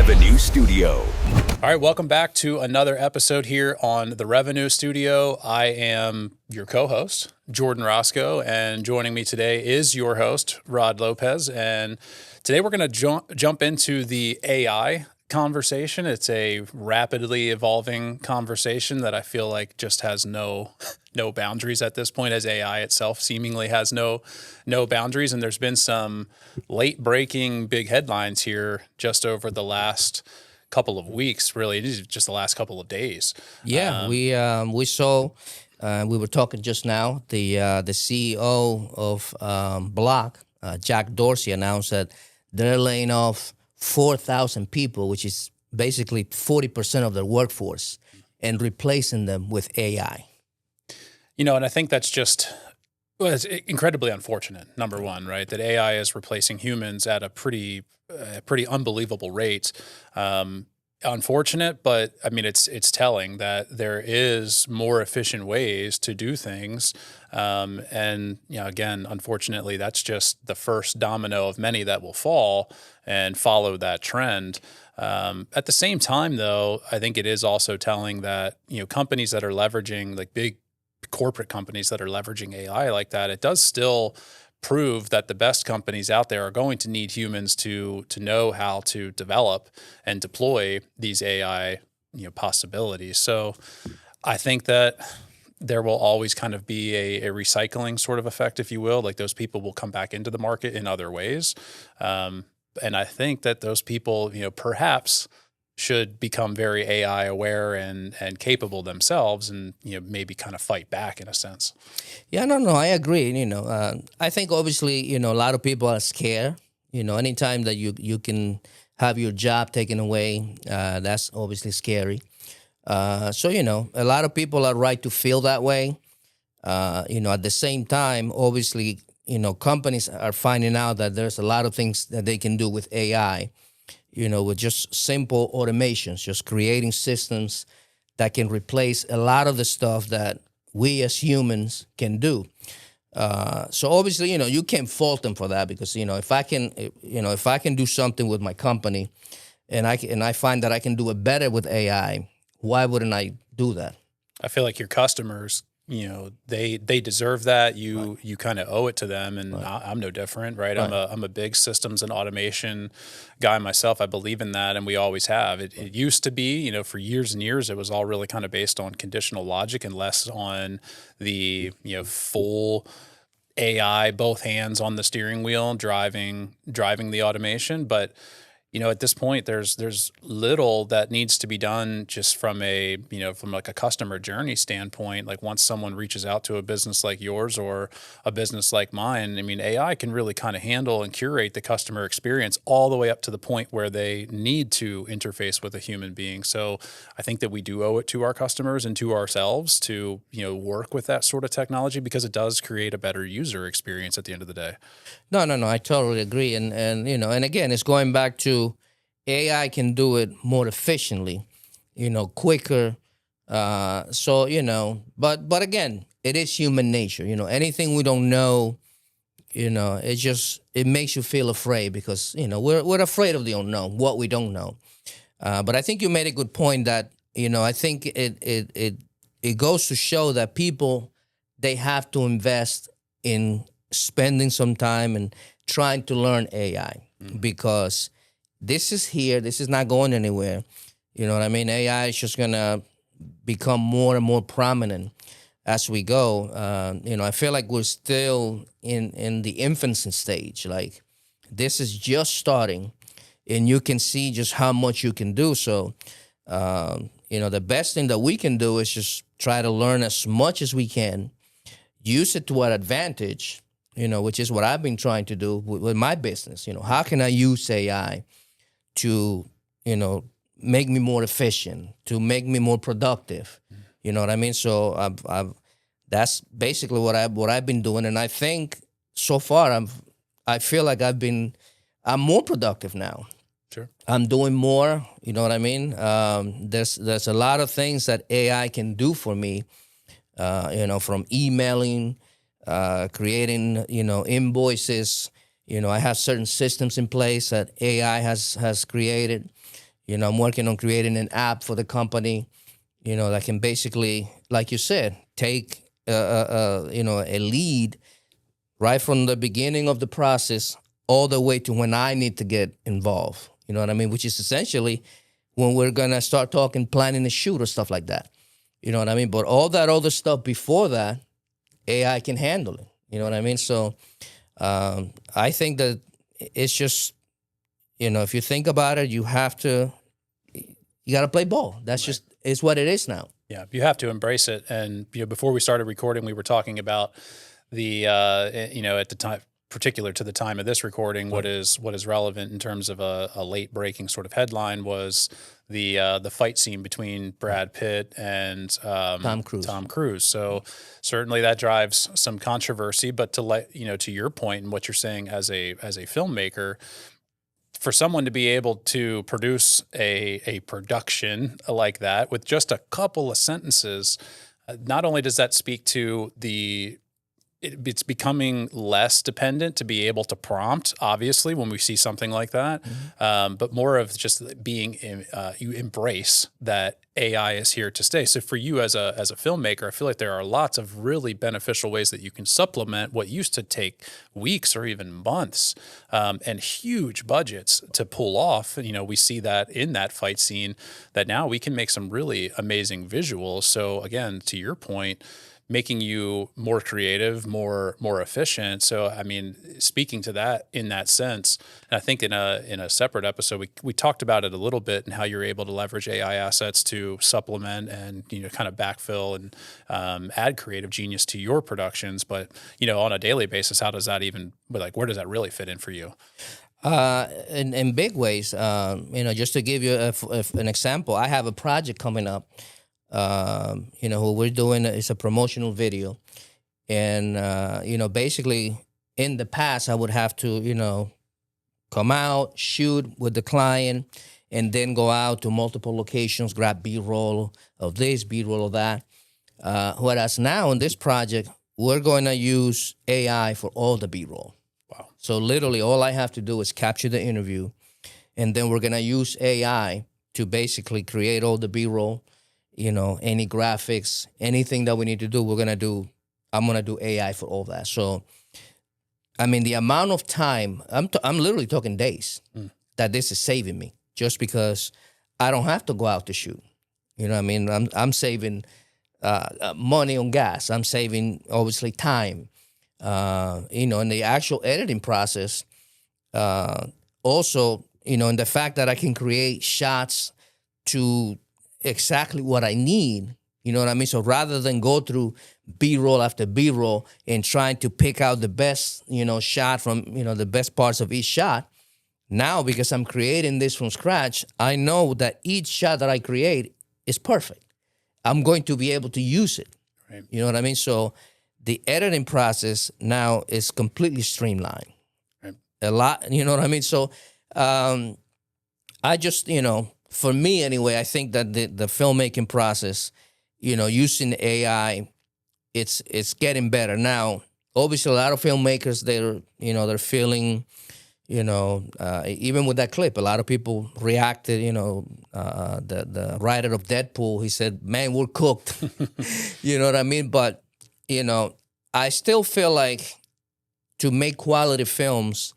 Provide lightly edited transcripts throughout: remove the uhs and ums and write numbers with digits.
Revenue Studio. All right, welcome back to another episode here on the Revenue Studio. I am your co-host, Jordan Roscoe, and joining me today is your host, Rod Lopez. And today we're going to jump into the AI conversation. It's a rapidly evolving conversation that I feel like just has no boundaries at this point, as AI itself seemingly has no boundaries. And there's been some late breaking big headlines here just over the last couple of weeks, really, just the last couple of days. Yeah, we saw. We were talking just now. The CEO of Block, Jack Dorsey, announced that they're laying off 4,000 people, which is basically 40% of their workforce, and replacing them with AI. You know, and I think that's just, well, it's incredibly unfortunate, number one, right? That AI is replacing humans at a pretty unbelievable rate. Unfortunate, but I mean, it's telling that there is more efficient ways to do things. And, you know, again, unfortunately, that's just the first domino of many that will fall and follow that trend. At the same time, though, I think it is also telling that, you know, companies that are leveraging, like big corporate companies that are leveraging AI like that, it does still prove that the best companies out there are going to need humans to know how to develop and deploy these AI, you know, possibilities. So I think that there will always kind of be a recycling sort of effect, if you will. Like those people will come back into the market in other ways. And I think that those people, you know, perhaps should become very AI aware and capable themselves, and, you know, maybe kind of fight back in a sense. Yeah, no, I agree. You know, I think obviously, you know, a lot of people are scared. You know, anytime that you can have your job taken away, that's obviously scary. So, you know, a lot of people are right to feel that way. You know, at the same time, obviously, you know, companies are finding out that there's a lot of things that they can do with AI. You know, with just simple automations, just creating systems that can replace a lot of the stuff that we as humans can do. So obviously, you know, you can't fault them for that, because, you know, if I can do something with my company and I find that I can do it better with AI, why wouldn't I do that? I feel like your customers, you know, they deserve that. You kind of owe it to them, and I'm no different, right? I'm a big systems and automation guy myself. I believe in that, and we always have. It used to be, you know, for years and years, it was all really kind of based on conditional logic and less on the, you know, full AI, both hands on the steering wheel, driving the automation. But, you know, at this point, there's little that needs to be done just from from like a customer journey standpoint. Like once someone reaches out to a business like yours or a business like mine, I mean, AI can really kind of handle and curate the customer experience all the way up to the point where they need to interface with a human being. So I think that we do owe it to our customers and to ourselves to, you know, work with that sort of technology, because it does create a better user experience at the end of the day. No, I totally agree. And you know, and again, it's going back to AI can do it more efficiently, you know, quicker. So, you know, but again, it is human nature. You know, anything we don't know, you know, it makes you feel afraid, because, you know, we're afraid of the unknown, what we don't know. But I think you made a good point that, you know, I think it goes to show that people, they have to invest in spending some time and trying to learn AI, because this is here. This is not going anywhere. You know what I mean? AI is just going to become more and more prominent as we go. You know, I feel like we're still in the infancy stage. Like, this is just starting, and you can see just how much you can do. So, you know, the best thing that we can do is just try to learn as much as we can, use it to our advantage, you know, which is what I've been trying to do with my business. You know, how can I use AI to, you know, make me more efficient, to make me more productive? You know what I mean? So that's basically what I've been doing, and I think so far I feel like I'm more productive now. Sure. I'm doing more. You know what I mean? There's a lot of things that AI can do for me. You know, from emailing, creating, you know, invoices. You know, I have certain systems in place that AI has created. I'm working on creating an app for the company, that can basically, like you said, take a lead right from the beginning of the process all the way to when I need to get involved. You know what I mean? Which is essentially when we're gonna start talking, planning a shoot or stuff like that. You know what I mean? But all that other stuff before that, AI can handle it. You know what I mean? So I think that it's just, if you think about it, you got to play ball. That's just, it's what it is now. Yeah, you have to embrace it. And before we started recording, we were talking about the at the time, particular to the time of this recording, what is relevant in terms of a late breaking sort of headline was the fight scene between Brad Pitt and Tom Cruise. So certainly that drives some controversy. But to your point and what you're saying as a filmmaker, for someone to be able to produce a production like that with just a couple of sentences, not only does that speak to it's becoming less dependent to be able to prompt, obviously, when we see something like that, but more of just being, you embrace that AI is here to stay. So for you as a filmmaker, I feel like there are lots of really beneficial ways that you can supplement what used to take weeks or even months and huge budgets to pull off. We see that in that fight scene, that now we can make some really amazing visuals. So again, to your point, making you more creative, more efficient. So, I mean, speaking to that in that sense, and I think in a separate episode, we talked about it a little bit and how you're able to leverage AI assets to supplement and, kind of backfill and add creative genius to your productions. But, on a daily basis, how does that even, where does that really fit in for you? In big ways, just to give you an example, I have a project coming up. What we're doing is a promotional video. And, basically in the past, I would have to, come out, shoot with the client, and then go out to multiple locations, grab B-roll of this, B-roll of that. Whereas now in this project, we're going to use AI for all the B-roll. Wow. So literally all I have to do is capture the interview, and then we're going to use AI to basically create all the B-roll. Any graphics, anything that we need to do, I'm going to do AI for all that. So, I mean, the amount of time, I'm literally talking days that this is saving me just because I don't have to go out to shoot. You know what I mean? I'm saving money on gas. I'm saving, obviously, time. In the actual editing process, also, in the fact that I can create shots to exactly what I need, you know what I mean? So rather than go through B-roll after B-roll and trying to pick out the best, shot from, the best parts of each shot, now because I'm creating this from scratch, I know that each shot that I create is perfect. I'm going to be able to use it. Right. You know what I mean? So the editing process now is completely streamlined. Right. A lot, you know what I mean? So I just, for me anyway, I think that the filmmaking process, using AI, it's getting better. Now, obviously, a lot of filmmakers, they're feeling, even with that clip, a lot of people reacted, the writer of Deadpool, he said, man, we're cooked. You know what I mean? But, I still feel like to make quality films,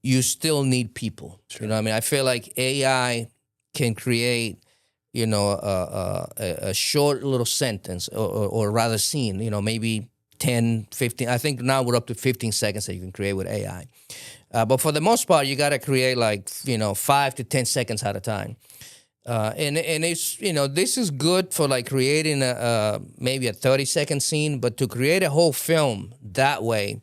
you still need people. Sure. You know what I mean? I feel like AI can create, a short little sentence or rather scene, maybe 10, 15. I think now we're up to 15 seconds that you can create with AI. But for the most part, you got to create 5 to 10 seconds at a time. And it's, this is good for creating maybe a 30-second scene, but to create a whole film that way,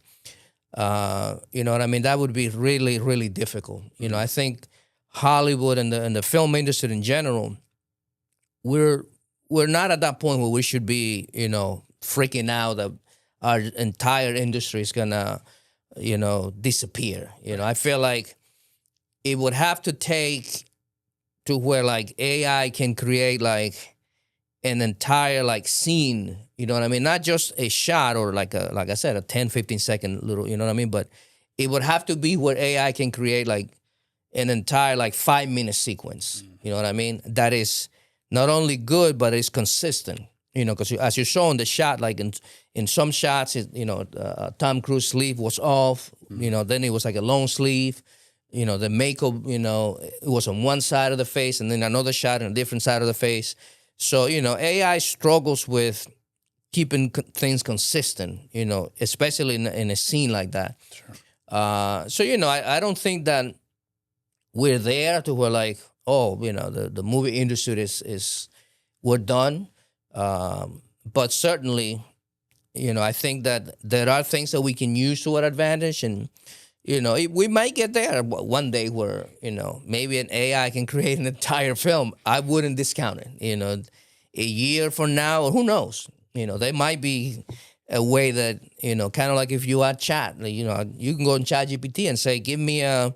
you know what I mean? That would be really, really difficult. I think Hollywood and the film industry in general, we're not at that point where we should be, freaking out that our entire industry is gonna, disappear. I feel like it would have to take to where AI can create an entire scene, you know what I mean? Not just a shot or like I said, a 10, 15 second little, you know what I mean? But it would have to be where AI can create an entire like 5 minute sequence. You know what I mean? That is not only good, but it's consistent. You know, because as you saw in the shot, like in some shots, Tom Cruise sleeve was off. You know, then it was like a long sleeve. You know, the makeup, it was on one side of the face, and then another shot on a different side of the face. So, AI struggles with keeping things consistent, especially in a scene like that. Sure. So, I don't think that we're there to where like, oh, the movie industry is we're done. But certainly, I think that there are things that we can use to our advantage, and we might get there one day where maybe an AI can create an entire film. I wouldn't discount it. A year from now, or who knows? There might be a way that kind of like if you add chat, you can go in ChatGPT and say, give me a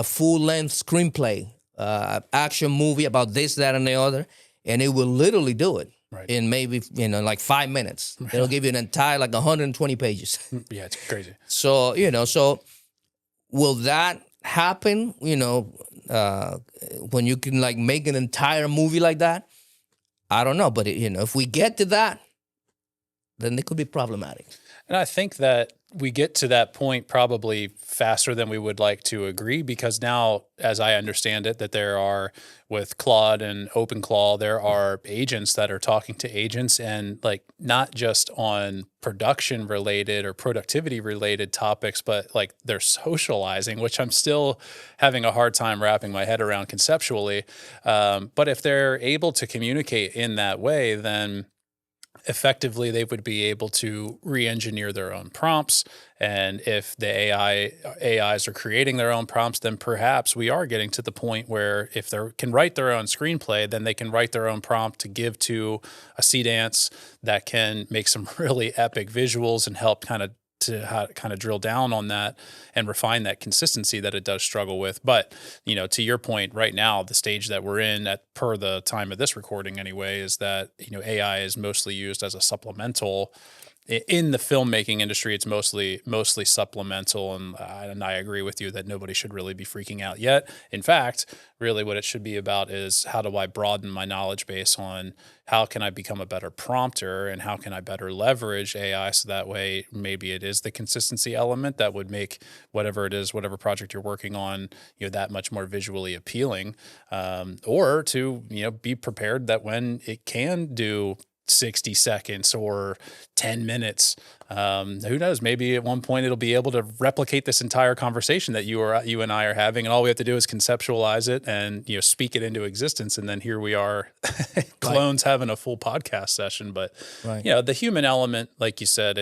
full length screenplay, action movie about this, that, and the other, and it will literally do it. Right. In maybe like 5 minutes. It'll give you an entire like 120 pages. Yeah, it's crazy. So will that happen? When you can like make an entire movie like that? I don't know, but if we get to that, then it could be problematic. And I think that we get to that point probably faster than we would like to agree, because now, as I understand it, that there are, with Claude and OpenClaw, there are agents that are talking to agents, and like not just on production related or productivity related topics, but like they're socializing, which I'm still having a hard time wrapping my head around conceptually. But if they're able to communicate in that way, then effectively they would be able to re-engineer their own prompts. And if the AIs are creating their own prompts, then perhaps we are getting to the point where if they can write their own screenplay, then they can write their own prompt to give to a sea dance that can make some really epic visuals and help kind of drill down on that and refine that consistency that it does struggle with. But, to your point right now, the stage that we're in per the time of this recording anyway, is that, AI is mostly used as a supplemental. In the filmmaking industry, it's mostly supplemental, and I agree with you that nobody should really be freaking out yet. In fact, really what it should be about is, how do I broaden my knowledge base on how can I become a better prompter, and how can I better leverage AI so that way maybe it is the consistency element that would make whatever it is, whatever project you're working on, that much more visually appealing, or to be prepared that when it can do 60 seconds or 10 minutes. Who knows? Maybe at one point it'll be able to replicate this entire conversation that you and I are having, and all we have to do is conceptualize it and speak it into existence, and then here we are, clones having a full podcast session. But the human element, like you said,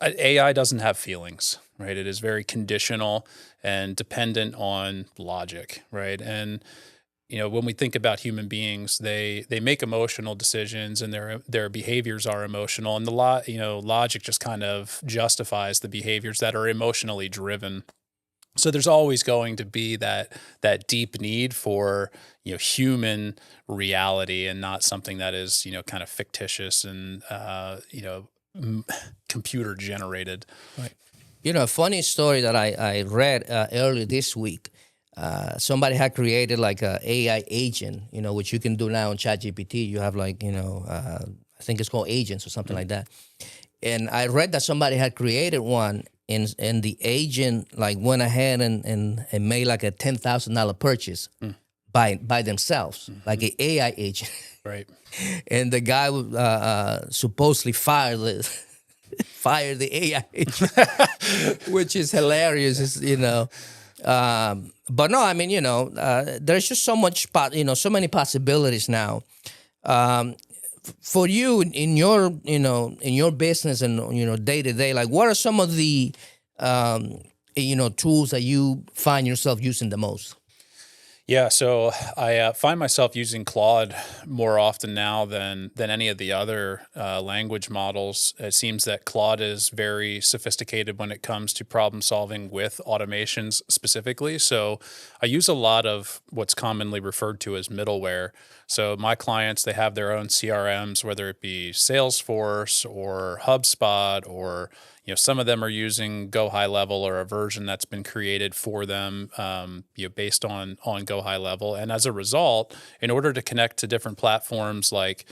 AI doesn't have feelings, right? It is very conditional and dependent on logic, right? And when we think about human beings, they make emotional decisions, and their behaviors are emotional, and logic just kind of justifies the behaviors that are emotionally driven. So there's always going to be that deep need for human reality, and not something that is kind of fictitious and computer generated. Right. A funny story that I read earlier this week. Somebody had created like a AI agent, which you can do now on ChatGPT. You have like, I think it's called agents or something like that. And I read that somebody had created one, and the agent like went ahead and made like a $10,000 purchase by themselves, like an AI agent. Right. And the guy supposedly fired the AI agent, which is hilarious, But no, I mean, there's just so much, so many possibilities now. For you in your, in your business and, day to day, like what are some of the, tools that you find yourself using the most? Yeah, so I find myself using Claude more often now than any of the other language models. It seems that Claude is very sophisticated when it comes to problem solving with automations specifically. So I use a lot of what's commonly referred to as middleware. So my clients, they have their own CRMs, whether it be Salesforce or HubSpot or some of them are using Go High Level or a version that's been created for them, based on Go High Level. And as a result, in order to connect to different platforms like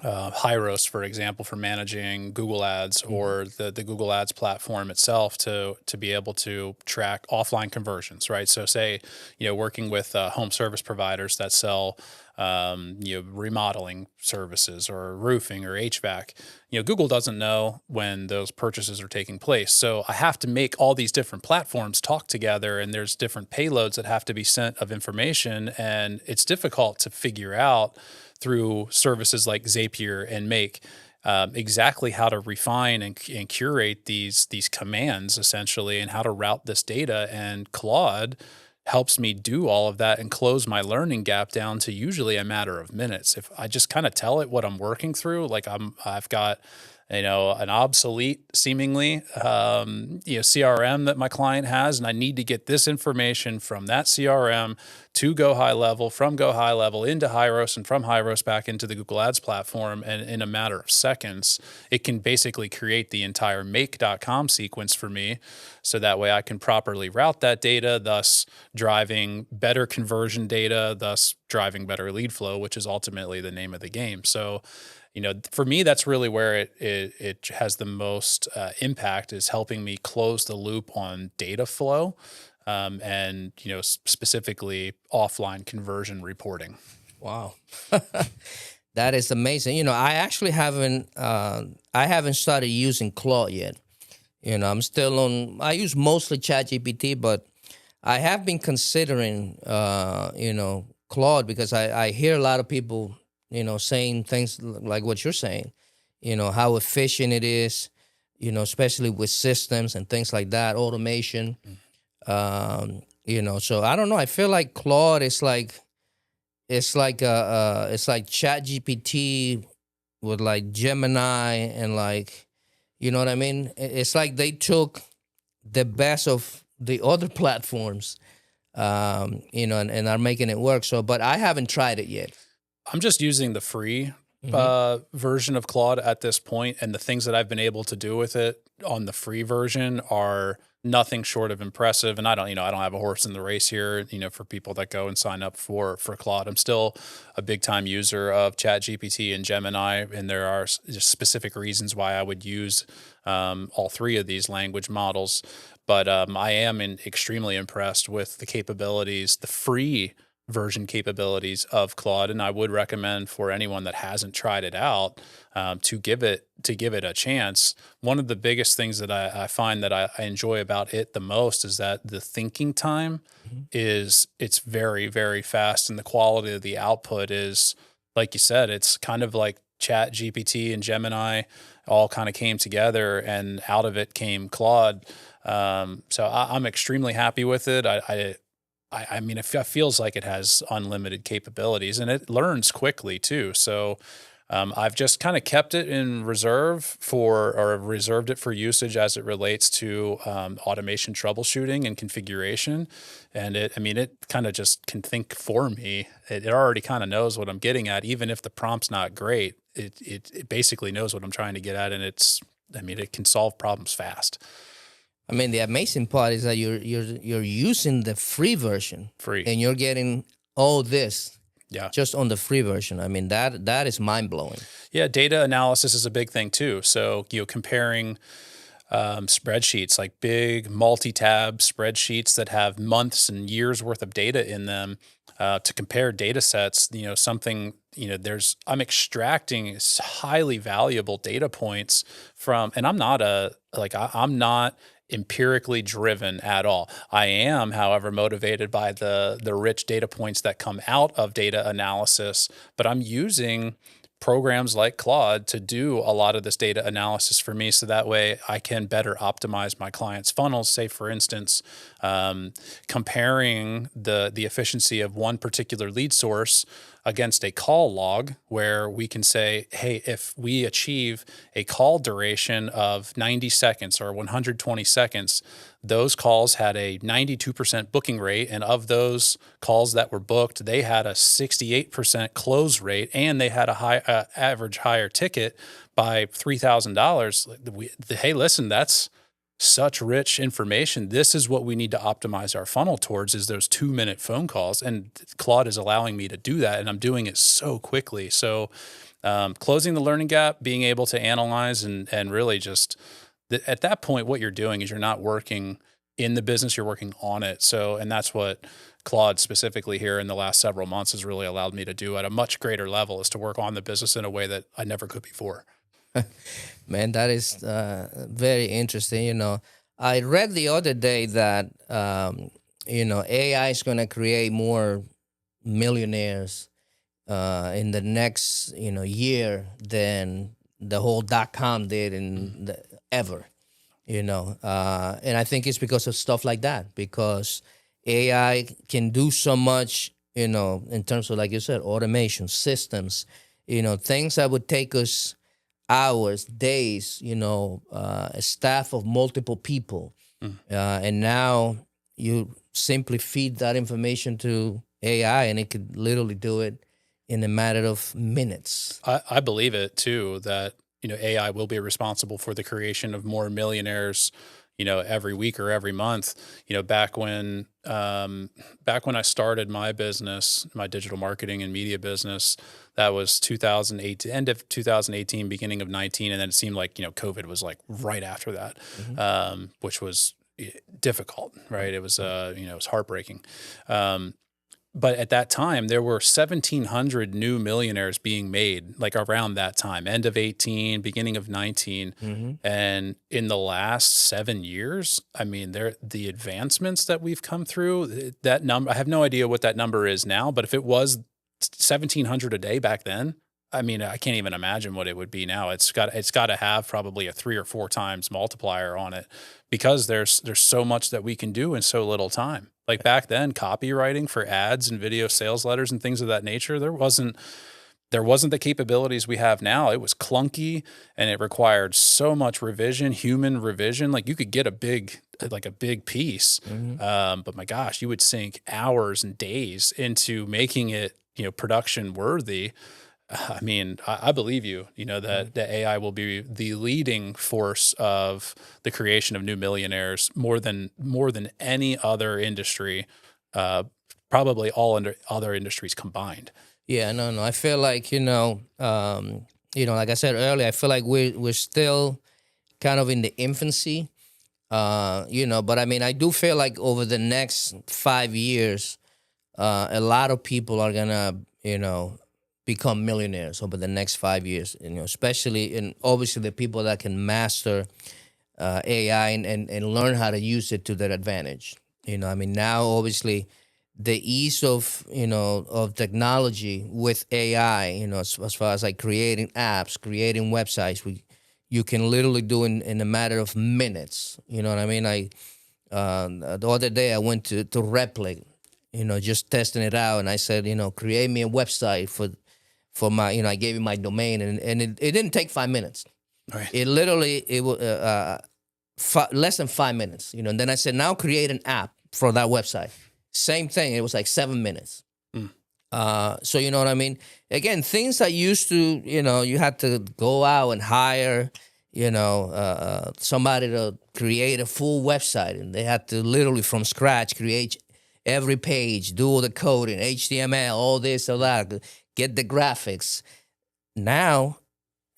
Hyros, for example, for managing Google Ads, or the Google Ads platform itself to be able to track offline conversions, right? So, say working with home service providers that sell remodeling services or roofing or HVAC. Google doesn't know when those purchases are taking place, so I have to make all these different platforms talk together, and there's different payloads that have to be sent of information, and it's difficult to figure out through services like Zapier and Make exactly how to refine and curate these commands essentially, and how to route this data. And Claude helps me do all of that and close my learning gap down to usually a matter of minutes. If I just kind of tell it what I'm working through, like I've got an obsolete seemingly CRM that my client has, and I need to get this information from that CRM to Go High Level, from Go High Level into Hyros, and from Hyros back into the Google Ads platform. And in a matter of seconds, it can basically create the entire make.com sequence for me, so that way I can properly route that data, thus driving better conversion data, thus driving better lead flow, which is ultimately the name of the game. So, for me, that's really where it has the most impact, is helping me close the loop on data flow, and specifically offline conversion reporting. Wow. That is amazing. I actually haven't started using Claude yet. I'm still I use mostly ChatGPT, but I have been considering, Claude, because I hear a lot of people, saying things like what you're saying, how efficient it is, especially with systems and things like that, automation. So I don't know. I feel like Claude is it's like ChatGPT with like Gemini and like, you know what I mean? It's like they took the best of the other platforms, and are making it work. So, but I haven't tried it yet. I'm just using the free version of Claude at this point, and the things that I've been able to do with it on the free version are nothing short of impressive. And I don't have a horse in the race here, for people that go and sign up for Claude. I'm still a big time user of ChatGPT and Gemini, and there are just specific reasons why I would use all three of these language models. But I am extremely impressed with the capabilities, the free version capabilities of Claude, and I would recommend for anyone that hasn't tried it out to give it a chance. One of the biggest things that I find that I enjoy about it the most is that the thinking time it's very, very fast, and the quality of the output is, like you said, it's kind of like Chat GPT and Gemini all kind of came together, and out of it came Claude. So I'm extremely happy with it. I mean, it feels like it has unlimited capabilities, and it learns quickly too. So I've just kind of kept it in reserve reserved it for usage as it relates to automation troubleshooting and configuration. And it kind of just can think for me. It already kind of knows what I'm getting at, even if the prompt's not great. It basically knows what I'm trying to get at, and it can solve problems fast. I mean, the amazing part is that you're using the free version, and you're getting all this, just on the free version. I mean, that is mind blowing. Yeah, data analysis is a big thing too. So comparing spreadsheets, like big multi-tab spreadsheets that have months and years worth of data in them, to compare data sets. I'm extracting highly valuable data points from, and I'm not empirically driven at all. I am, however, motivated by the rich data points that come out of data analysis, but I'm using programs like Claude to do a lot of this data analysis for me, so that way I can better optimize my clients' funnels. Say, for instance, comparing the efficiency of one particular lead source against a call log, where we can say, hey, if we achieve a call duration of 90 seconds or 120 seconds, those calls had a 92% booking rate, and of those calls that were booked, they had a 68% close rate, and they had a average higher ticket by $3,000. Hey, listen, that's such rich information. This is what we need to optimize our funnel towards, is those 2-minute phone calls. And Claude is allowing me to do that. And I'm doing it so quickly. So closing the learning gap, being able to analyze and really just at that point, what you're doing is you're not working in the business, you're working on it. So, and that's what Claude specifically here in the last several months has really allowed me to do at a much greater level, is to work on the business in a way that I never could before. Man, that is very interesting. I read the other day that AI is going to create more millionaires in the next year than the whole .com did ever. And I think it's because of stuff like that, because AI can do so much, in terms of, like you said, automation systems, things that would take us hours, days, a staff of multiple people. And now you simply feed that information to AI and it could literally do it in a matter of minutes. I believe it too, that, AI will be responsible for the creation of more millionaires, every week or every month. Back when I started my business, my digital marketing and media business, that was 2008, end of 2018, beginning of 19. And then it seemed like, COVID was like right after that, which was difficult, right? It was, it was heartbreaking. But at that time, there were 1,700 new millionaires being made, like around that time, end of 18, beginning of 19. And in the last 7 years, I mean, the advancements that we've come through, that number, I have no idea what that number is now, but if it was 1,700 a day back then, I mean, I can't even imagine what it would be now. It's got to have probably a 3 or 4 times multiplier on it, because there's so much that we can do in so little time. Like back then, copywriting for ads and video sales letters and things of that nature, there wasn't the capabilities we have now. It was clunky and it required so much revision, human revision. Like you could get a big piece, but my gosh, you would sink hours and days into making it, production worthy. I mean, I believe that the AI will be the leading force of the creation of new millionaires more than any other industry, probably all under other industries combined. Yeah, no. I feel like, like I said earlier, I feel like we're still kind of in the infancy, but I mean, I do feel like over the next 5 years, a lot of people are gonna, become millionaires over the next 5 years, especially, and obviously the people that can master AI and learn how to use it to their advantage. I mean, now obviously the ease of of technology with AI, as far as like creating apps, creating websites, you can literally do in a matter of minutes. You know what I mean? The other day I went to Replik, just testing it out, and I said, create me a website for my, I gave you my domain, and it didn't take 5 minutes. Right. It was less than 5 minutes, and then I said, now create an app for that website. Same thing. It was like 7 minutes. So you know what I mean? Again, things that used to, you had to go out and hire, somebody to create a full website, and they had to literally from scratch create every page, do all the coding, HTML, all this, all that, get the graphics. Now,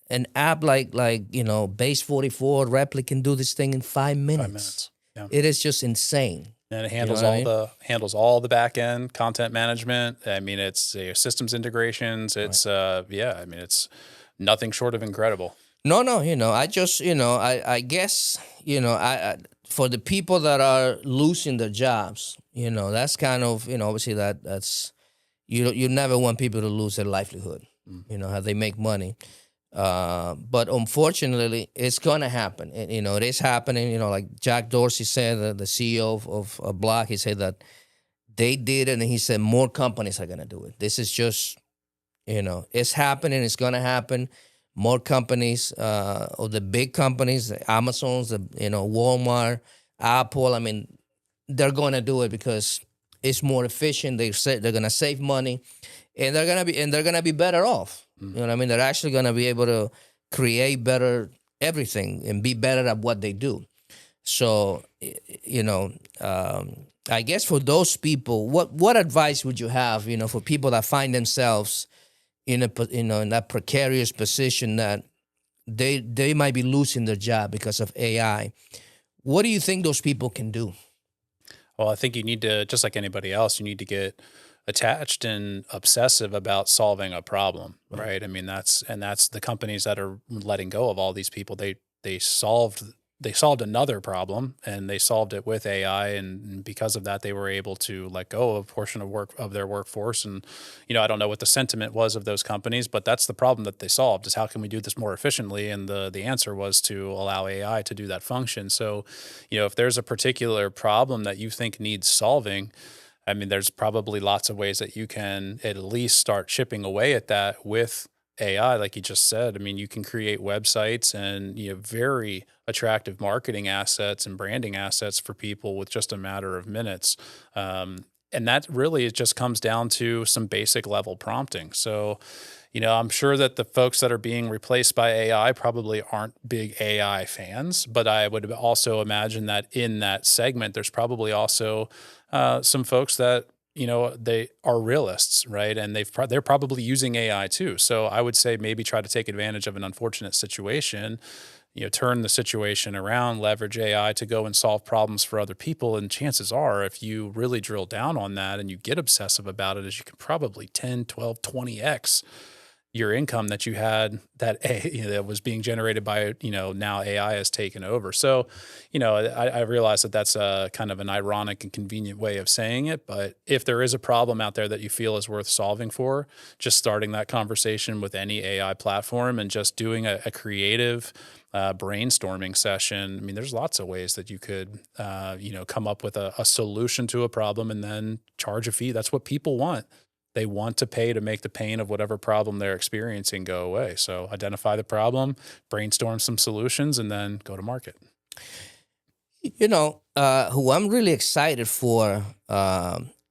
an app like Base 44 Replik can do this thing in 5 minutes. 5 minutes. Yeah. It is just insane. And it handles all the back end content management. I mean, it's systems integrations. It's I mean, it's nothing short of incredible. No, I just, I guess, I for the people that are losing their jobs, that's kind of, obviously that's, you never want people to lose their livelihood, how they make money. But unfortunately, it's going to happen. It is happening. Like Jack Dorsey said, the CEO of Block, he said that they did it, and he said more companies are going to do it. This is just, it's happening. It's going to happen. More companies, or the big companies, the Amazons, Walmart, Apple. I mean, they're going to do it because it's more efficient. They're going to save money, and they're going to be better off. You know what I mean? They're actually going to be able to create better everything and be better at what they do. So, you know, I guess for those people, what advice would you have, you know, for people that find themselves in in that precarious position that they might be losing their job because of AI? What do you think those people can do? Well, I think you need to, just like anybody else, you need to get attached and obsessive about solving a problem, right? I mean, that's the companies that are letting go of all these people. They solved another problem, and they solved it with AI, and because of that, they were able to let go of a portion of their workforce. And I don't know what the sentiment was of those companies, but that's the problem that they solved: is how can we do this more efficiently? And the answer was to allow AI to do that function. So, if there's a particular problem that you think needs solving, I mean, there's probably lots of ways that you can at least start chipping away at that with AI, like you just said. I mean, you can create websites and very attractive marketing assets and branding assets for people with just a matter of minutes. And that really it just comes down to some basic level prompting. So, I'm sure that the folks that are being replaced by AI probably aren't big AI fans, but I would also imagine that in that segment, there's probably also some folks that they are realists, right? And they're probably using AI too. So I would say maybe try to take advantage of an unfortunate situation, turn the situation around, leverage AI to go and solve problems for other people. And chances are, if you really drill down on that and you get obsessive about it, is you can probably 10, 12, 20x your income that you had that was being generated by, now AI has taken over. So, I realize that that's a kind of an ironic and convenient way of saying it, but if there is a problem out there that you feel is worth solving for, just starting that conversation with any AI platform and just doing a creative brainstorming session. I mean, there's lots of ways that you could, come up with a solution to a problem and then charge a fee. That's what people want. They want to pay to make the pain of whatever problem they're experiencing go away. So identify the problem, brainstorm some solutions, and then go to market. Who I'm really excited for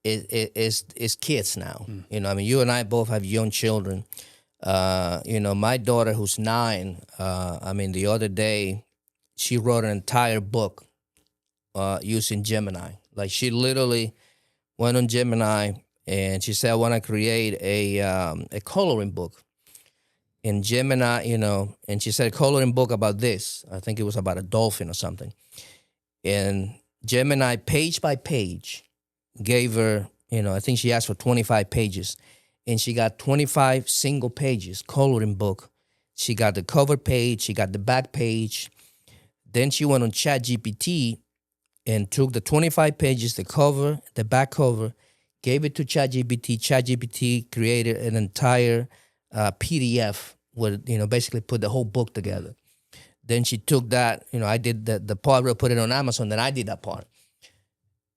is kids now. I mean, you and I both have young children. My daughter, who's 9, I mean, the other day, she wrote an entire book using Gemini. Like, she literally went on Gemini and she said, I want to create a coloring book. In Gemini, and she said, a coloring book about this. I think it was about a dolphin or something. And Gemini, page by page, gave her, I think she asked for 25 pages. And she got 25 single pages, coloring book. She got the cover page. She got the back page. Then she went on ChatGPT and took the 25 pages, the cover, the back cover, gave it to ChatGPT. ChatGPT created an entire PDF where, basically put the whole book together. Then she took that, I did the part where I put it on Amazon, then I did that part.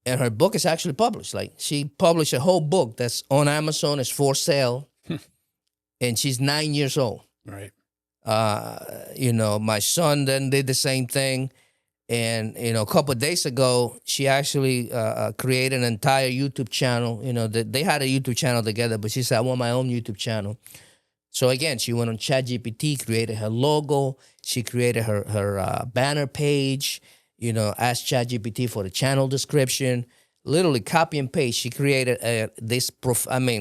And her book is actually published. Like, she published a whole book that's on Amazon, it's for sale, and she's 9 years old. Right. My son then did the same thing. And, a couple of days ago, she actually created an entire YouTube channel. They had a YouTube channel together, but she said, I want my own YouTube channel. So again, she went on ChatGPT, created her logo. She created her banner page, asked ChatGPT for the channel description. Literally copy and paste. She created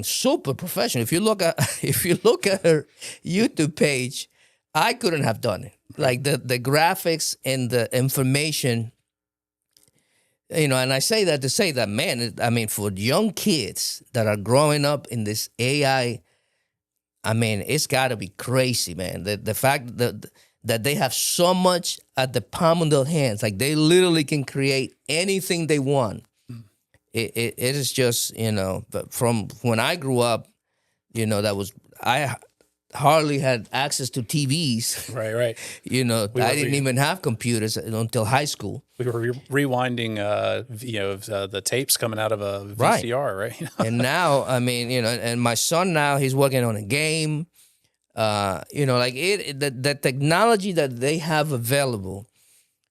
super professional. If you look at her YouTube page, I couldn't have done it. Like the graphics and the information, and I say that to say that, man, I mean, for young kids that are growing up in this AI, I mean, it's got to be crazy, man. The fact that they have so much at the palm of their hands, like they literally can create anything they want. It is just, but from when I grew up, I hardly had access to TVs. Right. I didn't even have computers until high school. We were rewinding, the tapes coming out of a VCR, right? And now, I mean, and my son now, he's working on a game. The technology that they have available,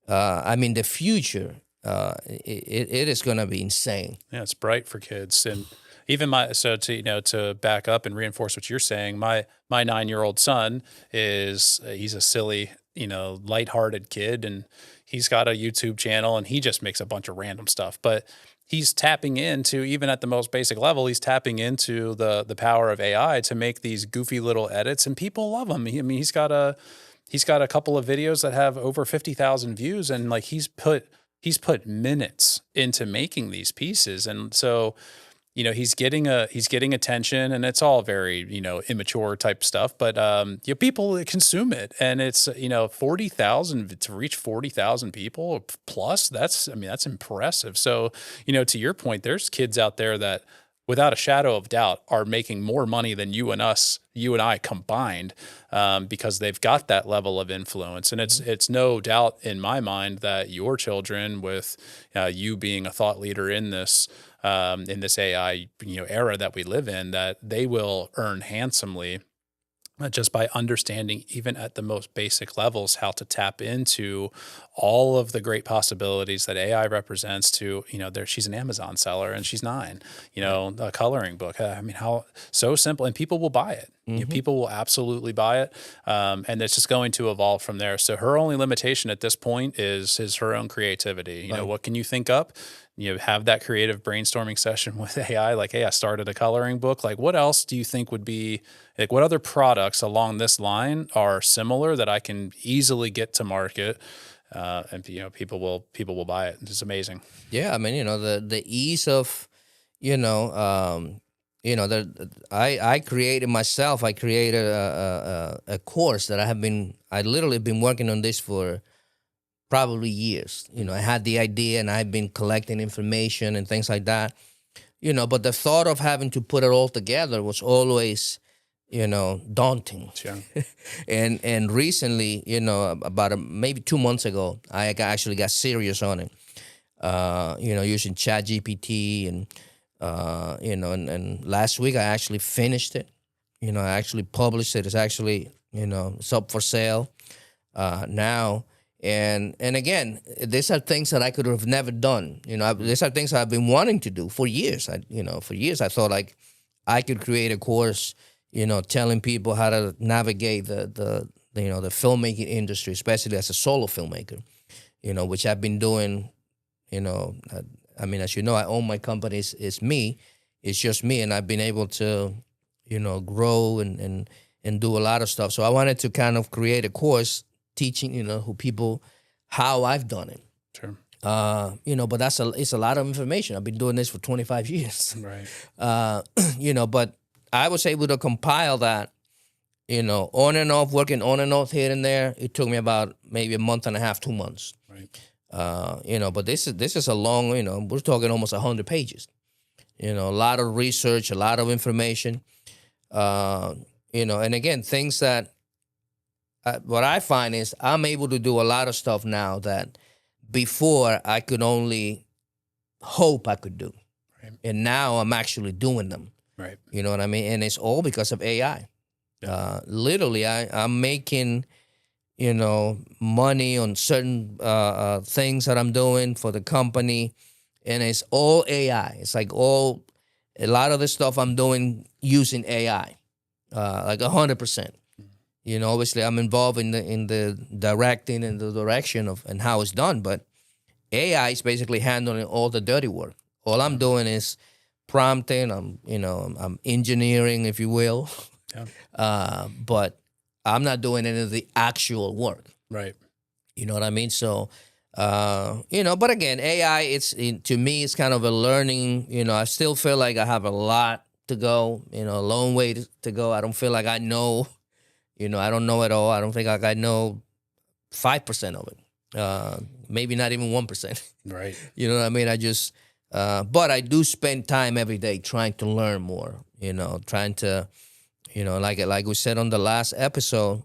the future, it is going to be insane. Yeah, it's bright for kids. And even so to to back up and reinforce what you're saying, my 9-year-old son he's a silly, lighthearted kid, and he's got a YouTube channel, and he just makes a bunch of random stuff, but he's tapping into, even at the most basic level, he's tapping into the power of AI to make these goofy little edits, and people love him. I mean, he's got a couple of videos that have over 50,000 views, and like he's put minutes into making these pieces. And so, he's getting attention, and it's all very, immature type stuff, but people consume it, and it's 40,000 to reach 40,000 people plus. That's impressive. So, to your point, there's kids out there that, without a shadow of doubt, are making more money than you and I combined, because they've got that level of influence. And it's no doubt in my mind that your children, with you being a thought leader in this AI era that we live in, that they will earn handsomely, just by understanding, even at the most basic levels, how to tap into all of the great possibilities that AI represents. To, she's an Amazon seller, and she's 9, a coloring book. I mean, how so simple, and people will buy it. People will absolutely buy it. And it's just going to evolve from there. So her only limitation at this point is her own creativity. What can you think up? Have that creative brainstorming session with AI. Like, hey, I started a coloring book. Like, what else do you think would be, like, what other products along this line are similar that I can easily get to market? And people will buy it. It's amazing. Yeah, I mean, the ease of, I created myself. I created a course that I literally been working on this for probably years. I had the idea, and I've been collecting information and things like that. But the thought of having to put it all together was always, daunting. Sure. and recently, about maybe 2 months ago, I actually got serious on it. Using ChatGPT, and and last week I actually finished it. I actually published it. It's actually, it's up for sale now. And again, these are things that I could have never done. These are things I've been wanting to do for years. For years I thought, like, I could create a course, telling people how to navigate the filmmaking industry, especially as a solo filmmaker, which I've been doing. As you know, I own my company. It's me. It's just me, and I've been able to, grow and do a lot of stuff. So I wanted to kind of create a course teaching, who people how I've done it. Sure. But it's a lot of information. I've been doing this for 25 years. Right. But I was able to compile that, on and off, working on and off here and there. It took me about maybe a month and a half, 2 months. Right. But this is a long, we're talking almost 100 pages. A lot of research, a lot of information. And again, things that what I find is I'm able to do a lot of stuff now that before I could only hope I could do. Right. And now I'm actually doing them. Right. You know what I mean? And it's all because of AI. Yeah. Literally, I'm making, money on certain things that I'm doing for the company, and it's all AI. It's like a lot of the stuff I'm doing using AI, like 100%. Obviously I'm involved in the directing and the direction of and how it's done, but AI is basically handling all the dirty work. All I'm doing is prompting. I'm engineering, if you will. Yeah. But I'm not doing any of the actual work. Right. You know what I mean? So, but again, AI, to me, it's kind of a learning. I still feel like I have a lot to go. A long way to go. I don't feel like I know. I don't know it all. I don't think I know 5% of it. Maybe not even 1%. Right. You know what I mean? I just, but I do spend time every day trying to learn more. Trying to, like we said on the last episode.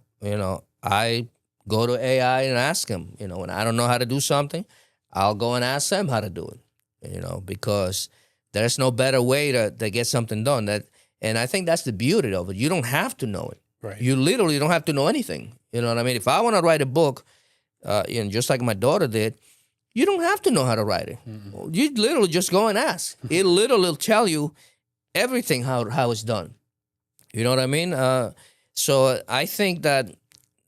I go to AI and ask them. When I don't know how to do something, I'll go and ask them how to do it. Because there's no better way to get something done. And I think that's the beauty of it. You don't have to know it. Right. You literally don't have to know anything. You know what I mean? If I want to write a book, just like my daughter did, you don't have to know how to write it. Mm-hmm. You literally just go and ask. It literally will tell you everything how it's done. You know what I mean? So I think that,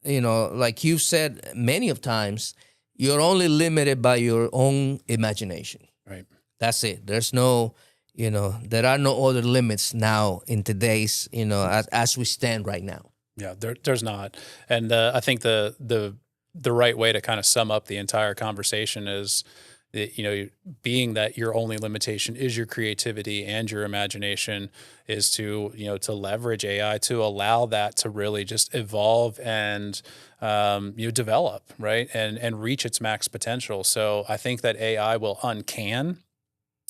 like you've said many of times, you're only limited by your own imagination. Right. That's it. There's no, there are no other limits now in today's, as we stand right now. Yeah, there's not. And I think the right way to kind of sum up the entire conversation is that, being that your only limitation is your creativity and your imagination, is to, to leverage AI to allow that to really just evolve and, develop, right. And reach its max potential. So I think that AI will uncan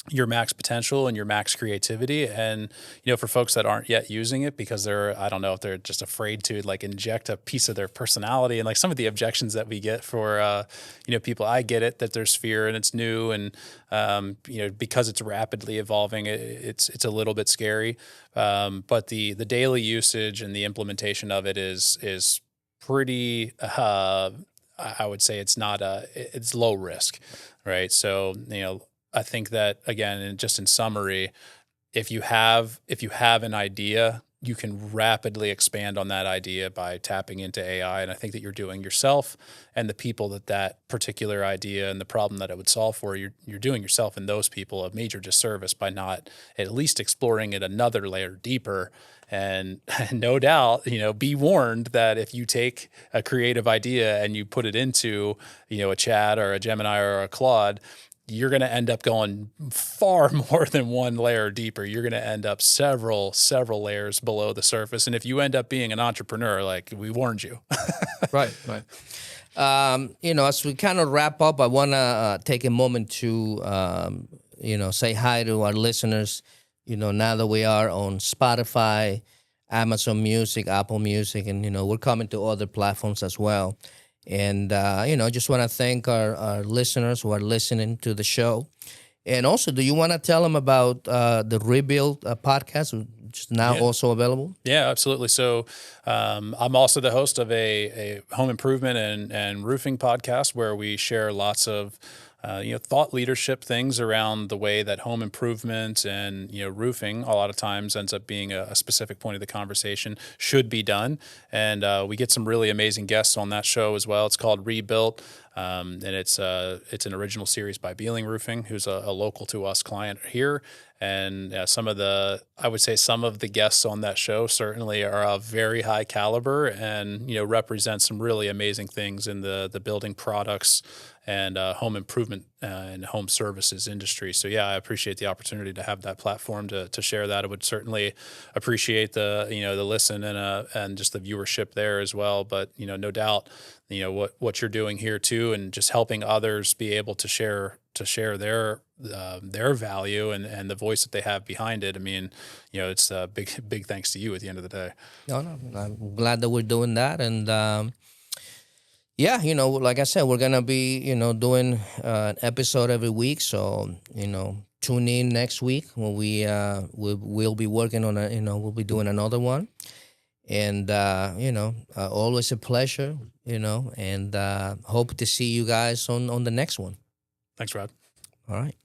your max potential and your max creativity. And, for folks that aren't yet using it because I don't know if they're just afraid to like inject a piece of their personality, and like some of the objections that we get for, people, I get it that there's fear and it's new. And, because it's rapidly evolving, it's a little bit scary. But the daily usage and the implementation of it is pretty, I would say it's not it's low risk, right? So, I think that, again, and just in summary, if you have an idea, you can rapidly expand on that idea by tapping into AI. And I think that you're doing yourself and the people that particular idea and the problem that it would solve for, you're doing yourself and those people a major disservice by not at least exploring it another layer deeper. And no doubt, be warned that if you take a creative idea and you put it into, a chat or a Gemini or a Claude, you're going to end up going far more than one layer deeper. You're going to end up several layers below the surface. And if you end up being an entrepreneur, like we warned you. Right. As we kind of wrap up, I want to take a moment to, say hi to our listeners. Now that we are on Spotify, Amazon Music, Apple Music, and, we're coming to other platforms as well. And, just want to thank our listeners who are listening to the show. And also, do you want to tell them about the Rebuild podcast, which is now also available? Yeah, absolutely. So I'm also the host of a home improvement and roofing podcast where we share lots of thought leadership things around the way that home improvement and, roofing a lot of times ends up being a specific point of the conversation should be done. And we get some really amazing guests on that show as well. It's called Rebuilt. And it's an original series by Beeling Roofing, who's a local to us client here. And some of the guests on that show certainly are of very high caliber and, represent some really amazing things in the building products and home improvement and home services industry. So I appreciate the opportunity to have that platform to share that. I would certainly appreciate the listen and just the viewership there as well. But no doubt, what you're doing here too, and just helping others be able to share their value and the voice that they have behind it. I mean, it's a big thanks to you at the end of the day. No, I'm glad that we're doing that. And like I said, we're gonna be doing an episode every week. So tune in next week when we'll be working on we'll be doing another one. And always a pleasure. And hope to see you guys on the next one. Thanks, Rod. All right.